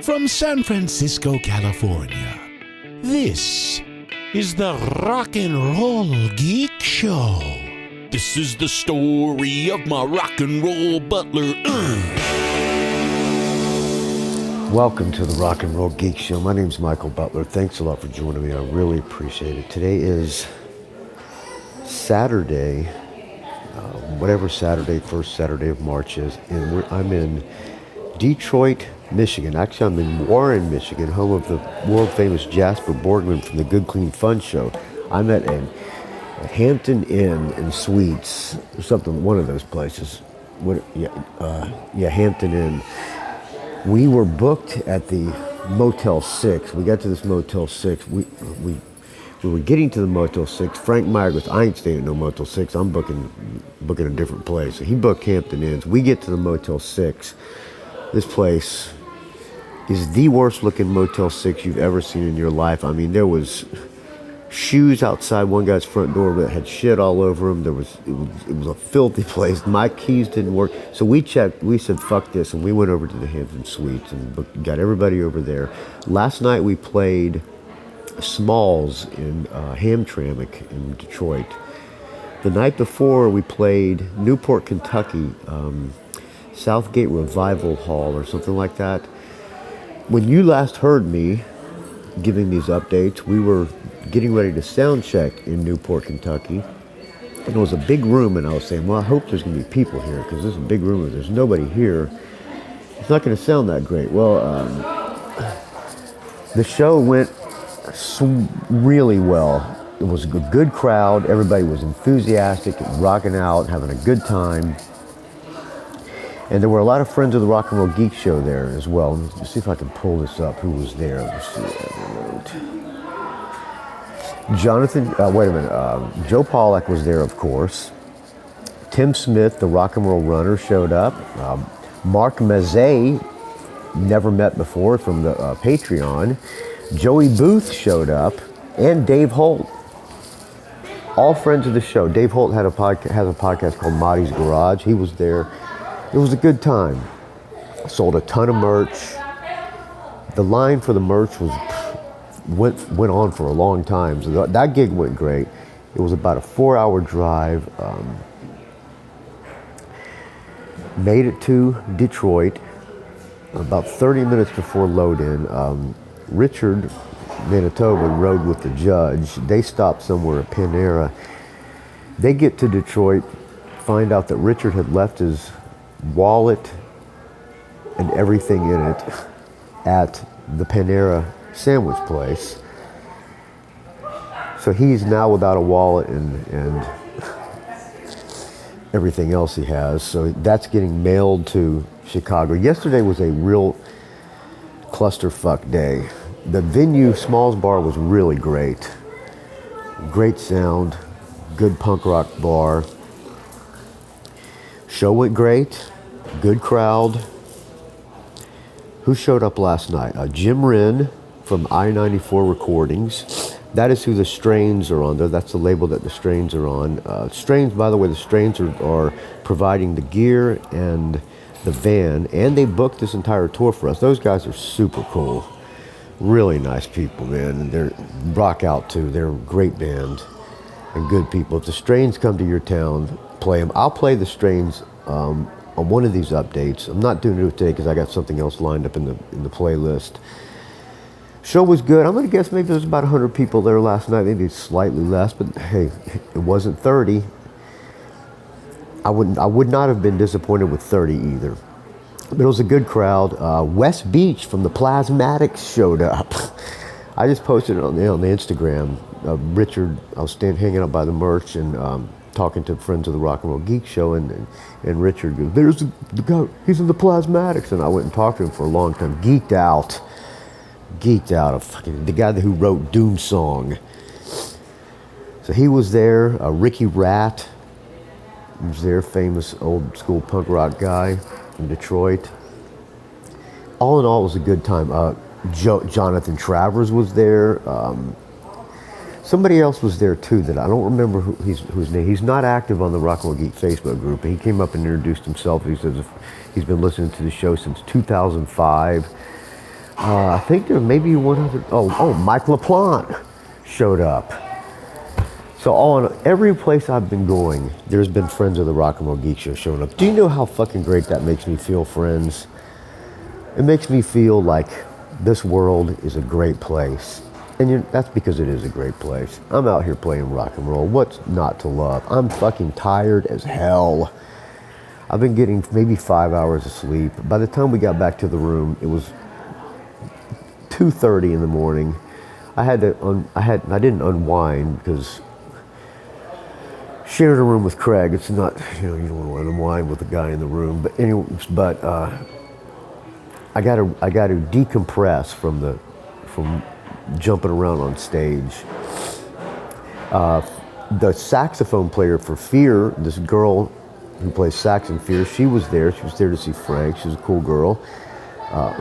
From San Francisco, California, this is the Rock and Roll Geek Show. This is the story of my rock and roll butler. Welcome to the Rock and Roll Geek Show. My name's Michael Butler. Thanks a lot for joining me. I really appreciate it. Today is Saturday, whatever Saturday, first Saturday of March is, and I'm in Detroit, Michigan. Actually, I'm in Warren, Michigan, home of the world-famous Jasper Borgman from the Good Clean Fun Show. I'm at a Hampton Inn and Suites, or something, one of those places. Hampton Inn. We were booked at the Motel 6. We got to this Motel 6. We were getting to the Motel 6. Frank Meyer goes, I ain't staying at no Motel 6. I'm booking a different place. So he booked Hampton Inns. We get to the Motel 6. This place is the worst looking Motel 6 you've ever seen in your life. I mean, there was shoes outside one guy's front door that had shit all over them. It was a filthy place. My keys didn't work. So we checked, we said, fuck this, and we went over to the Hampton Suites and got everybody over there. Last night we played Smalls in Hamtramck in Detroit. The night before we played Newport, Kentucky, Southgate Revival Hall or something like that. When you last heard me giving these updates, we were getting ready to sound check in Newport, Kentucky. And it was a big room, and I was saying, well, I hope there's going to be people here, because this is a big room. If there's nobody here, it's not going to sound that great. Well, the show went really well. It was a good crowd. Everybody was enthusiastic, rocking out, having a good time. And there were a lot of friends of the Rock and Roll Geek Show there as well. Let's see if I can pull this up. Who was there? Let's see. Joe Pawlak was there, of course. Tim Smith, the Rock and Roll Runner, showed up. Mark Mazzei, never met before, from the Patreon. Joey Booth showed up, and Dave Holt. All friends of the show. Dave Holt has a podcast called Marty's Garage. He was there. It was a good time. Sold a ton of merch. The line for the merch went on for a long time. So that gig went great. It was about a 4-hour drive. Made it to Detroit about 30 minutes before load-in. Richard, Manitoba, rode with the judge. They stopped somewhere at Panera. They get to Detroit, find out that Richard had left his wallet and everything in it at the Panera sandwich place. So he's now without a wallet and everything else he has. So that's getting mailed to Chicago. Yesterday was a real clusterfuck day. The venue, Smalls Bar, was really great. Great sound, good punk rock bar. Show went great, good crowd. Who showed up last night? Jim Wren from I-94 Recordings. That is who the Strains are on. That's the label that the Strains are on. Strains, by the way, the Strains are providing the gear and the van, and they booked this entire tour for us. Those guys are super cool. Really nice people, man. And they're rock out too. They're a great band and good people. If the Strains come to your town, play them. I'll play the Strains on one of these updates. I'm not doing it today because I got something else lined up in the playlist. Show was good. I'm gonna guess maybe there's about 100 people there last night. Maybe slightly less, but hey, it wasn't 30. I would not have been disappointed with 30 either. But it was a good crowd. West Beach from the Plasmatics showed up. I just posted it on the Instagram. Richard, I was hanging out by the merch and talking to friends of the Rock and Roll Geek Show, and Richard goes, there's the guy, he's in the Plasmatics. And I went and talked to him for a long time. Geeked out of fucking the guy who wrote Doom Song. So he was there. Ricky Rat was there, famous old school punk rock guy from Detroit. All in all, it was a good time. Jonathan Travers was there. Somebody else was there too that I don't remember whose name. He's not active on the Rock and Roll Geek Facebook group. He came up and introduced himself. He says he's been listening to the show since 2005. I think there may be one other. Oh, Mike LaPlante showed up. So on every place I've been going, there's been friends of the Rock and Roll Geek Show showing up. Do you know how fucking great that makes me feel, friends? It makes me feel like this world is a great place. And that's because it is a great place. I'm out here playing rock and roll. What's not to love? I'm fucking tired as hell. I've been getting maybe 5 hours of sleep. By the time we got back to the room, it was 2:30 in the morning. I didn't unwind because sharing a room with Craig, it's not, you don't want to unwind with the guy in the room. But anyways, I got to decompress from jumping around on stage. The saxophone player for Fear, this girl who plays sax in Fear, she was there. She was there to see Frank. She was a cool girl. All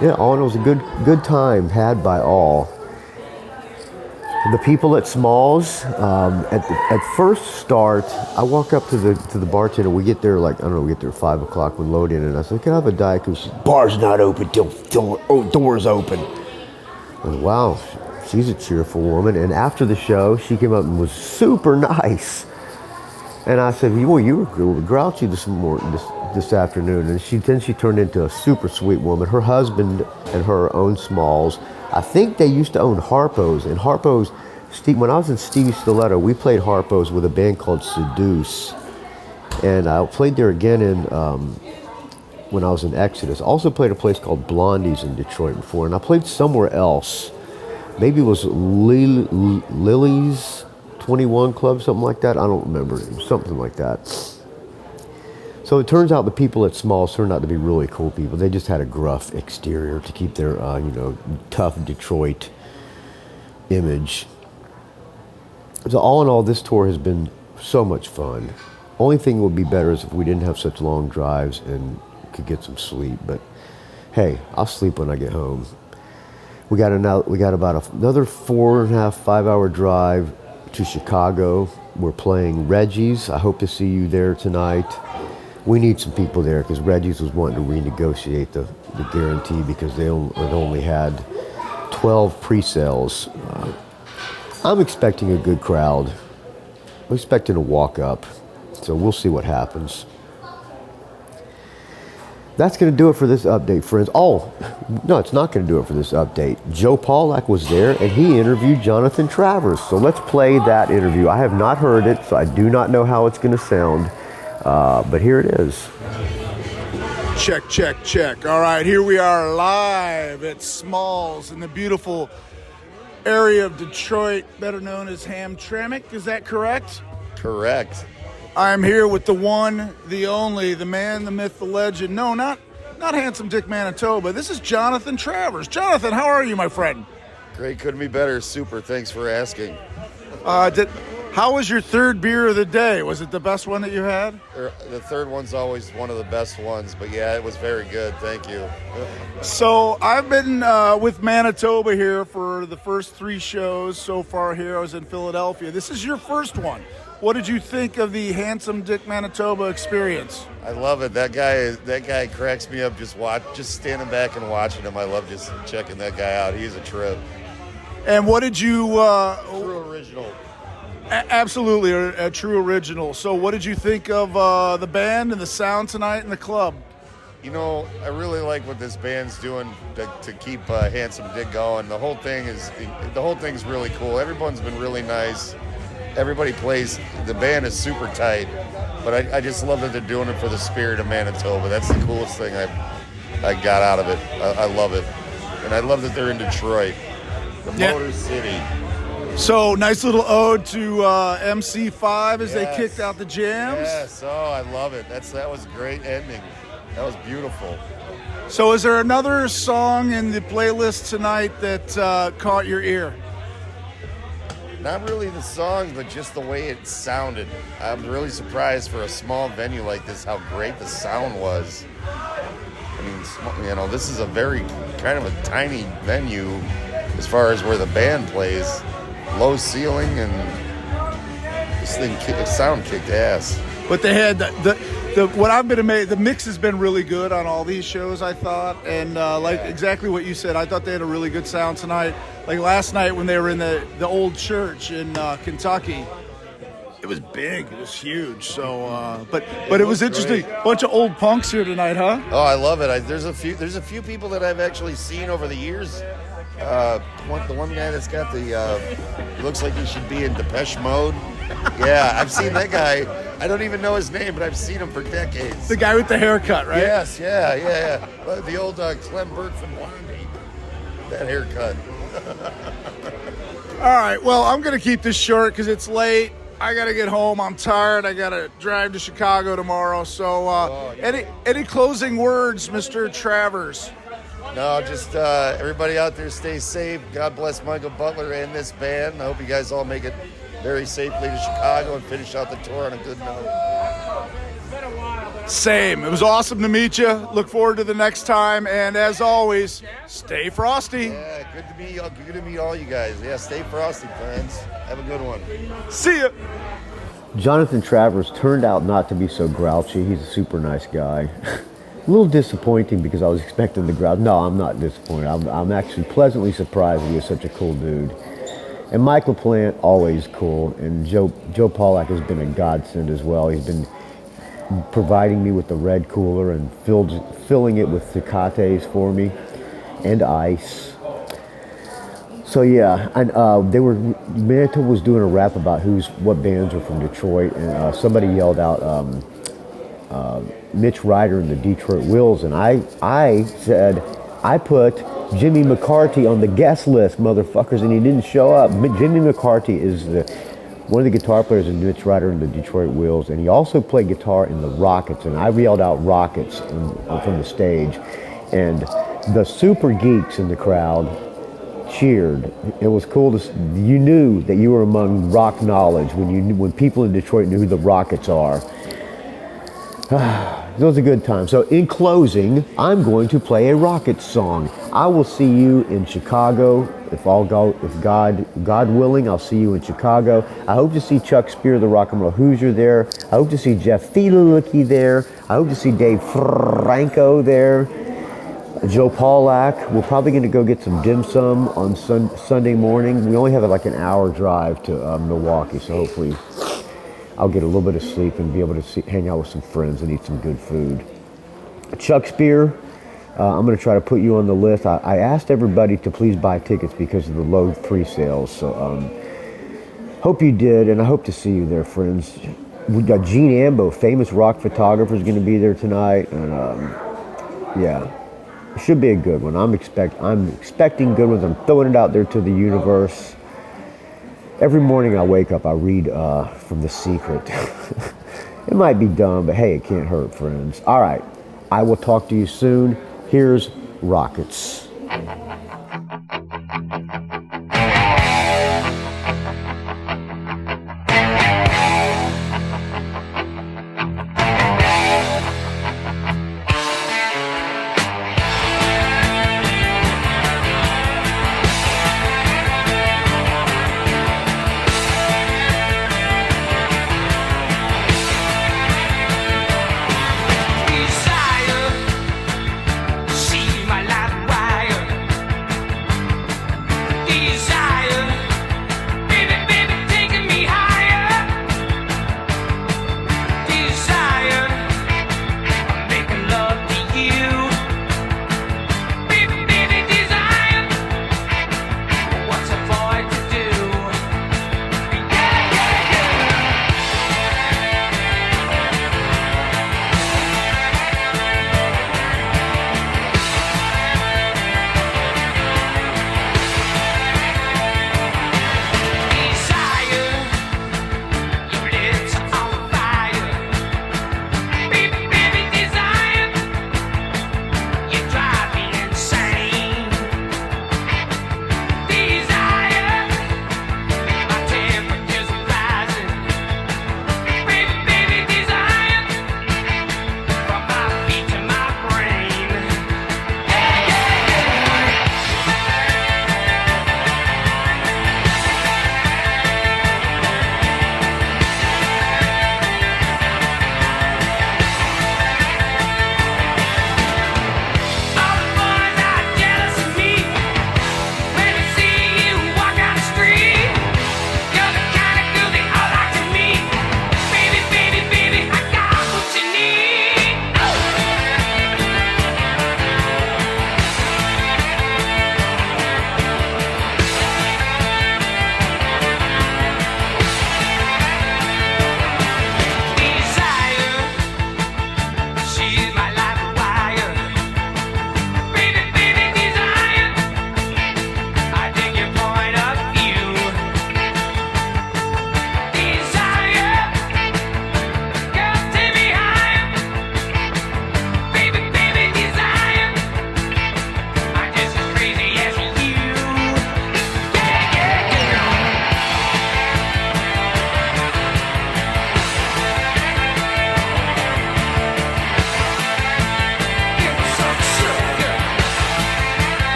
in all, it was a good time had by all. The people at Smalls, at first start, I walk up to the bartender. We get there we get there at 5 o'clock when load in, and I said, "Can I have a Diet Coke?" She said, "Bar's not open till doors open." I said, "Wow, she's a cheerful woman." And after the show, she came up and was super nice. And I said, "Well, you were grouchy this afternoon." And she turned into a super sweet woman. Her husband and her own Smalls. I think they used to own Harpo's. And Harpo's, when I was in Stevie Stiletto, we played Harpo's with a band called Seduce. And I played there again when I was in Exodus. I also played a place called Blondie's in Detroit before. And I played somewhere else. Maybe it was Lily's 21 Club, something like that. I don't remember. It was something like that. So it turns out the people at Smalls turned out to be really cool people. They just had a gruff exterior to keep their, tough Detroit image. So all in all, this tour has been so much fun. Only thing would be better is if we didn't have such long drives and could get some sleep. But hey, I'll sleep when I get home. We got about another 4.5, 5 hour drive to Chicago. We're playing Reggie's. I hope to see you there tonight. We need some people there because Reggie's was wanting to renegotiate the guarantee because they only had 12 pre-sales. I'm expecting a good crowd. I'm expecting a walk up. So we'll see what happens. That's going to do it for this update, friends. Oh, no, it's not going to do it for this update. Joe Pawlak was there, and he interviewed Jonathan Travers. So let's play that interview. I have not heard it, so I do not know how it's going to sound. But here it is. Check, check, check. All right, here we are live at Smalls in the beautiful area of Detroit, better known as Hamtramck. Is that correct? Correct. I'm here with the one, the only, the man, the myth, the legend. No, not Handsome Dick Manitoba. This is Jonathan Travers. Jonathan, how are you, my friend? Great, couldn't be better. Super, thanks for asking. How was your third beer of the day? Was it the best one that you had? The third one's always one of the best ones, but yeah, it was very good. Thank you. So I've been with Manitoba here for the first 3 shows so far here. I was in Philadelphia. This is your first one. What did you think of the Handsome Dick Manitoba experience? I love it. That guy cracks me up just standing back and watching him. I love just checking that guy out. He's a trip. And what did you... True original. Absolutely, a true original. So what did you think of the band and the sound tonight in the club? You know, I really like what this band's doing to keep Handsome Dick going. The whole thing's really cool. Everyone's been really nice. Everybody plays. The band is super tight, but I just love that they're doing it for the spirit of Manitoba. That's the coolest thing I got out of it. I love it, and I love that they're in Detroit, the Motor City. So, nice little ode to MC5 as they kicked out the jams. Yes, I love it. That was a great ending. That was beautiful. So, is there another song in the playlist tonight that caught your ear? Not really the song, but just the way it sounded. I'm really surprised for a small venue like this how great the sound was. I mean, this is a very kind of a tiny venue as far as where the band plays. Low ceiling, and this thing sound kicked ass. But they had the what I've been amazed, the mix has been really good on all these shows, I thought, and like exactly what you said, I thought they had a really good sound tonight. Like last night when they were in the old church in Kentucky, it was big, it was huge. So, but it was interesting. Great. Bunch of old punks here tonight, huh? Oh, I love it. There's a few people that I've actually seen over the years. The one guy that's got looks like he should be in Depeche Mode. Yeah, I've seen that guy. I don't even know his name, but I've seen him for decades. The guy with the haircut, right? Yes, yeah. The old Clem Burt from Blondie. That haircut. All right, well, I'm going to keep this short because it's late. I got to get home. I'm tired. I got to drive to Chicago tomorrow. So any closing words, Mr. Travers? No, just everybody out there stay safe. God bless Michael Butler and this band. I hope you guys all make it very safely to Chicago and finish out the tour on a good note. Same. It was awesome to meet you. Look forward to the next time. And as always, stay frosty. Yeah, good to meet all you guys. Yeah, stay frosty, friends. Have a good one. See ya. Jonathan Travers turned out not to be so grouchy. He's a super nice guy. A little disappointing because I was expecting the grouch. No, I'm not disappointed. I'm actually pleasantly surprised that he was such a cool dude. And Mike LaPlante, always cool. And Joe Pawlak has been a godsend as well. He's been providing me with the red cooler and filling it with Tecates for me and ice. So yeah, and Manitoba was doing a rap about what bands are from Detroit, and somebody yelled out Mitch Ryder and the Detroit Wills, and I said I put Jimmy McCarty on the guest list, motherfuckers, and he didn't show up. Jimmy McCarty is one of the guitar players in Mitch Ryder and the Detroit Wills, and he also played guitar in the Rockets, and I yelled out Rockets from the stage, and the super geeks in the crowd cheered. It was cool you knew that you were among rock knowledge when people in Detroit knew who the Rockets are. It was a good time. So in closing, I'm going to play a Rockets song. I will see you in Chicago. If God willing, I'll see you in Chicago. I hope to see Chuck Spear, the Rock and Roll Hoosier, there. I hope to see Jeff Thieleke there. I hope to see Dave Franco there. Joe Pawlak. We're probably going to go get some dim sum on Sunday morning. We only have like an hour drive to Milwaukee, so hopefully I'll get a little bit of sleep and be able to hang out with some friends and eat some good food. Chuck Spear, I'm going to try to put you on the list. I asked everybody to please buy tickets because of the low pre-sales. So hope you did, and I hope to see you there, friends. We got Gene Ambo, famous rock photographer, is going to be there tonight, and yeah, it should be a good one. I'm expecting good ones. I'm throwing it out there to the universe. Every morning I wake up, I read from The Secret. It might be dumb, but hey, it can't hurt, friends. All right, I will talk to you soon. Here's Rockets. See my life wide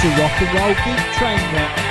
to Rock and Roll Geek Trainwreck.